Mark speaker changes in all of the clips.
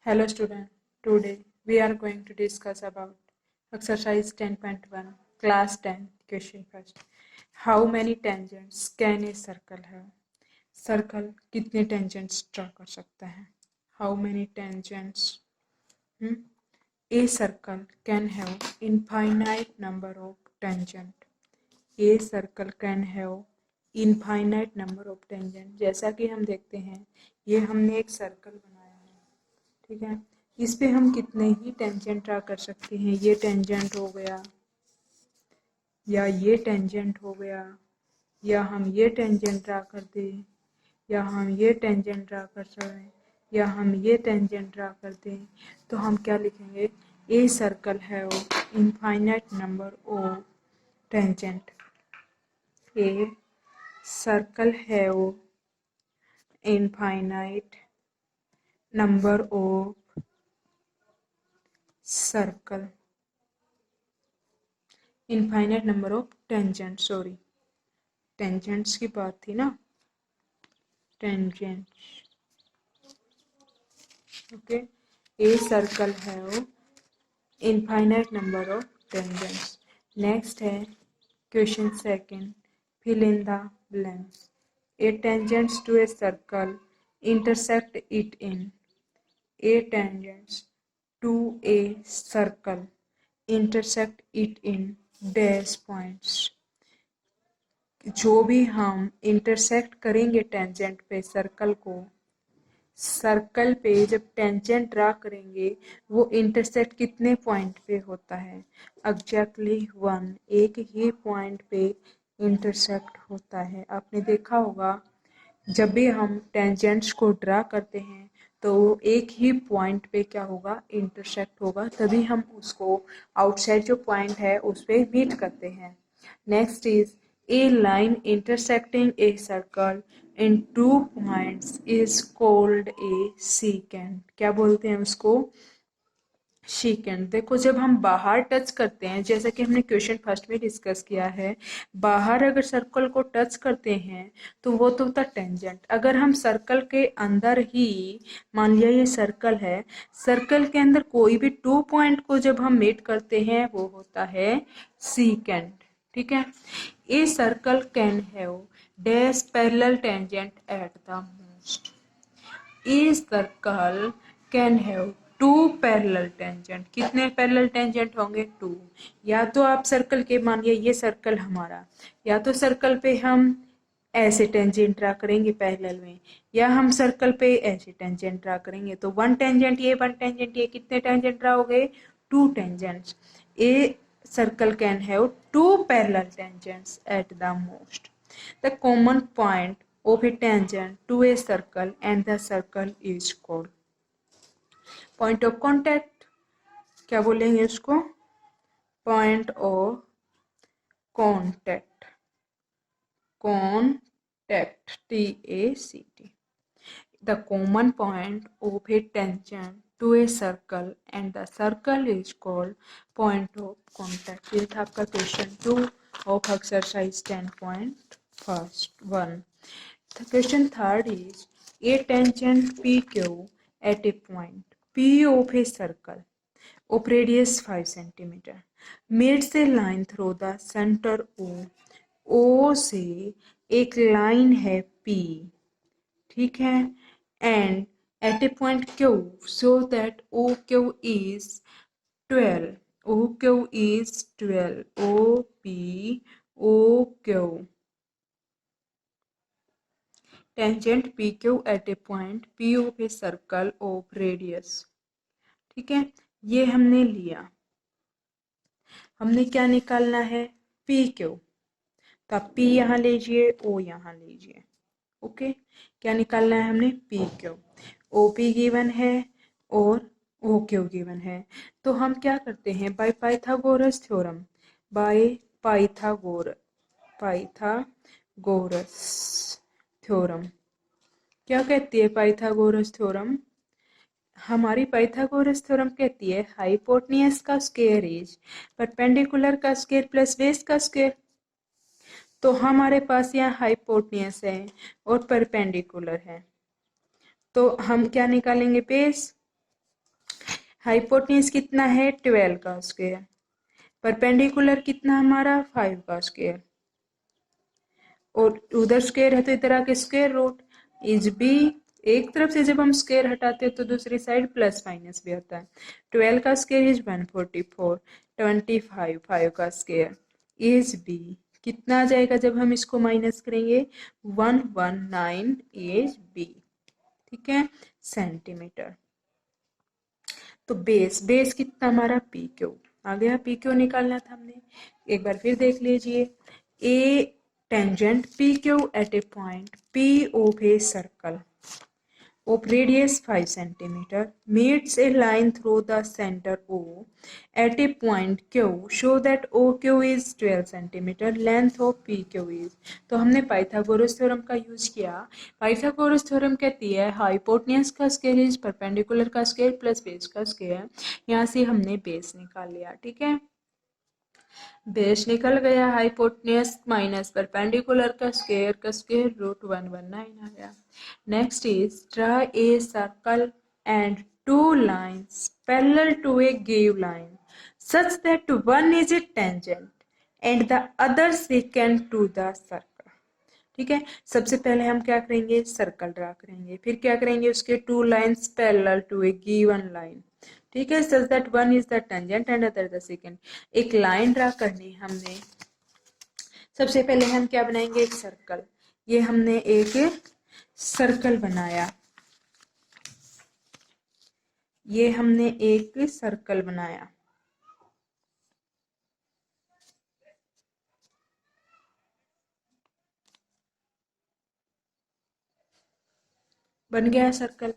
Speaker 1: Hello student, today we are going to discuss about exercise 10.1 class 10 question first. How many tangents can a circle have? Circle कितने tangents draw कर सकता है? How many tangents? A circle can have infinite number of tangent. A circle can have infinite number of tangent. जैसा कि हम देखते हैं ये हमने एक सर्कल बनाया है, ठीक है। इस पे हम कितने ही टेंजेंट ड्रा कर सकते हैं। ये टेंजेंट हो गया या ये टेंजेंट हो गया या हम ये टेंजेंट ड्रा कर दें या हम ये टेंजेंट ड्रा कर सकें या हम ये टेंजेंट ड्रा कर दें। तो हम क्या लिखेंगे? A circle have infinite number of tangent. A circle have infinite number of circle infinite number of tangent, sorry tangents की बात थी ना, tangents, okay. A circle have infinite number of tangents. Next है question second, fill in the blank. A tangents to a circle intersect it in. A tangents to a circle intersect it in dash points. जो भी हम intersect करेंगे tangent पे circle को, circle पे जब tangent draw करेंगे वो इंटरसेक्ट कितने पॉइंट पे होता है? एग्जैक्टली 1, एक ही पॉइंट पे इंटरसेक्ट होता है। आपने देखा होगा जब भी हम टेंजेंट्स को ड्रा करते हैं तो वो एक ही पॉइंट पे क्या होगा? इंटरसेक्ट होगा, तभी हम उसको आउटसाइड जो पॉइंट है उस पर मीट करते हैं। Next is a line intersecting a circle in 2 points is called a secant. क्या बोलते हैं उसको? सेकेंड। देखो जब हम बाहर टच करते हैं, जैसा कि हमने क्वेश्चन फर्स्ट में डिस्कस किया है, बाहर अगर सर्कल को टच करते हैं तो वो तो होता टेंजेंट। अगर हम सर्कल के अंदर ही, मान लिया ये सर्कल है, सर्कल के अंदर कोई भी 2 पॉइंट को जब हम मीट करते हैं वो होता है सीकेंट, ठीक है। A circle can have dash parallel tangent at the most. A circle can have 2 parallel tangent. कितने पैरेलल टेंजेंट होंगे? 2। या तो आप सर्कल के, मानिए ये सर्कल हमारा, या तो सर्कल पे हम ऐसे टेंजेंट ड्रा करेंगे पैरेलल में, या हम सर्कल पे ऐसे टेंजेंट ड्रा करेंगे। तो 1 टेंजेंट ये, 1 टेंजेंट ये, कितने टेंजेंट ड्रा हो गए? 2 tangents. A circle can have 2 parallel tangents at the most. The common point of a tangent to a circle and the circle is called point of contact. क्या बोलेंगे उसको? Point of contact. Contact, TACT. The common point of a tangent to a circle and the circle is called point of contact. ये था आपका question 2 of exercise 10.1. The question third is a tangent PQ at a point P of a circle of radius 5 centimeter meets a line through the center O. O से एक line है P, ठीक है, and at a point Q so that OQ is 12. OQ is 12. OP OQ. Tangent PQ at a point P of a circle of radius. ठीक है, ये हमने लिया। हमने क्या निकालना है? PQ। तो आप P यहाँ लीजिए, O यहाँ लीजिए, ओके। क्या निकालना है हमने? PQ। OP गिवन है और OQ गिवन है। तो हम क्या करते हैं? By Pythagoras theorem, by Pythagoras theorem. क्या कहती है पाइथागोरस थ्योरम? हमारी पाइथागोरस थ्योरम कहती है हाइपोटेन्यूज का स्क्वायर इज परपेंडिकुलर का स्क्वायर प्लस बेस का स्क्वायर। तो हमारे पास यहाँ हाइपोटेन्यूज है और परपेंडिकुलर है, तो हम क्या निकालेंगे? बेस। हाइपोटेन्यूज कितना है 12 का स्क्वायर, परपेंडिकुलर कितना हमारा 5 का स्क्वायर, और उधर स्क्वायर है तो इधर आके स्क्वायर रूट इज बी। एक तरफ से जब हम स्क्वायर हटाते हैं तो दूसरी साइड प्लस माइनस भी होता है। 12 का स्क्वायर इज 144, 25 5 का स्क्वायर इज बी। कितना आ जाएगा जब हम इसको माइनस करेंगे, 119 इज बी। ठीक है, सेंटीमीटर। तो बेस बेस कितना हमारा पी क्यू आ गया, पी क्यू निकालना था हमने। एक बार फिर देख लीजिए, a tangent P Q at a point P of a circle of radius 5 centimeter meets a line through the center O at a point Q, show that OQ is 12 centimeter, length of PQ is। तो हमने Pythagoras theorem का use किया। Pythagoras theorem कहती है hypotenuse का square is perpendicular का square plus base का square. यहाँ से हमने बेस निकाल लिया। ठीक है, बेस निकल गया, हाइपोटेन्यूज माइनस परपेंडिकुलर का स्क्वायर रूट 119 आ गया। Next is draw a circle and two lines parallel to a give line such that one is a tangent and the other second to the circle. ठीक है, सबसे पहले हम क्या करेंगे, सर्कल ड्रा करेंगे, फिर क्या करेंगे, उसके two lines parallel to a given line. ठीक है, such that one is the tangent and other the second. एक लाइन ड्रा करनी हमने। सबसे पहले हम क्या बनाएंगे, एक सर्कल। ये हमने एक सर्कल बनाया, ये हमने एक सर्कल बनाया। बन गया सर्कल।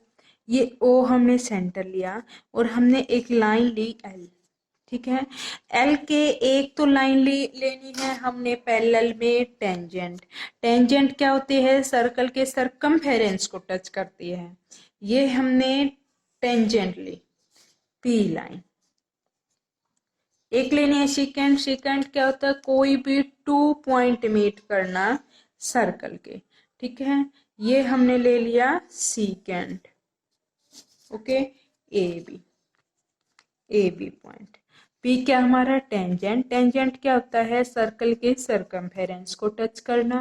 Speaker 1: ये ओ हमने सेंटर लिया और हमने एक लाइन ली एल। ठीक है, एल के एक तो लाइन लेनी है हमने पैरेलल में टेंजेंट। टेंजेंट क्या होती है, सर्कल के सरकमफेरेंस को टच करती है। ये हमने टेंजेंट ली पी लाइन। एक लेनी है सेकेंड। सेकेंड क्या होता है, कोई भी 2 पॉइंट मीट करना सर्कल के। ठीक है, ये हमने ले लिया second. Okay, A B point. P क्या हमारा टेंजेंट। टेंजेंट क्या होता है, सर्कल के सरकमफेरेंस को टच करना।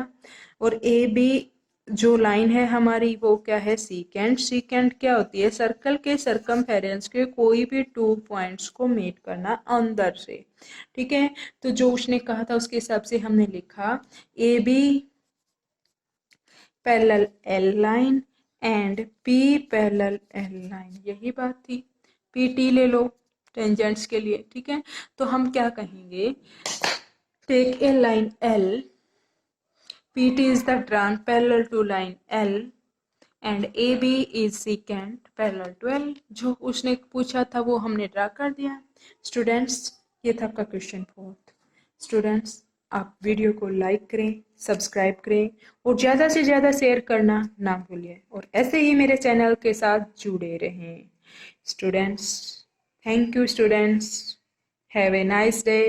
Speaker 1: और ए बी जो लाइन है हमारी वो क्या है, सीकेंट। सीकेंट क्या होती है, सर्कल के सरकमफेरेंस के कोई भी 2 पॉइंट्स को मीट करना अंदर से। ठीक है, तो जो उसने कहा था उसके हिसाब से हमने लिखा A B parallel L line and P parallel L line, यही बात थी। पी टी ले लो टेंजेंट्स के लिए। ठीक है, तो हम क्या कहेंगे, take a line L, PT is the drawn parallel to line L and AB is secant parallel to L। जो उसने पूछा था वो हमने ड्रा कर दिया। स्टूडेंट्स, ये था आपका क्वेश्चन 4। स्टूडेंट्स, आप वीडियो को लाइक करें, सब्सक्राइब करें और ज़्यादा से ज़्यादा शेयर करना ना भूलिए, और ऐसे ही मेरे चैनल के साथ जुड़े रहें। Students, thank you students, have a nice day.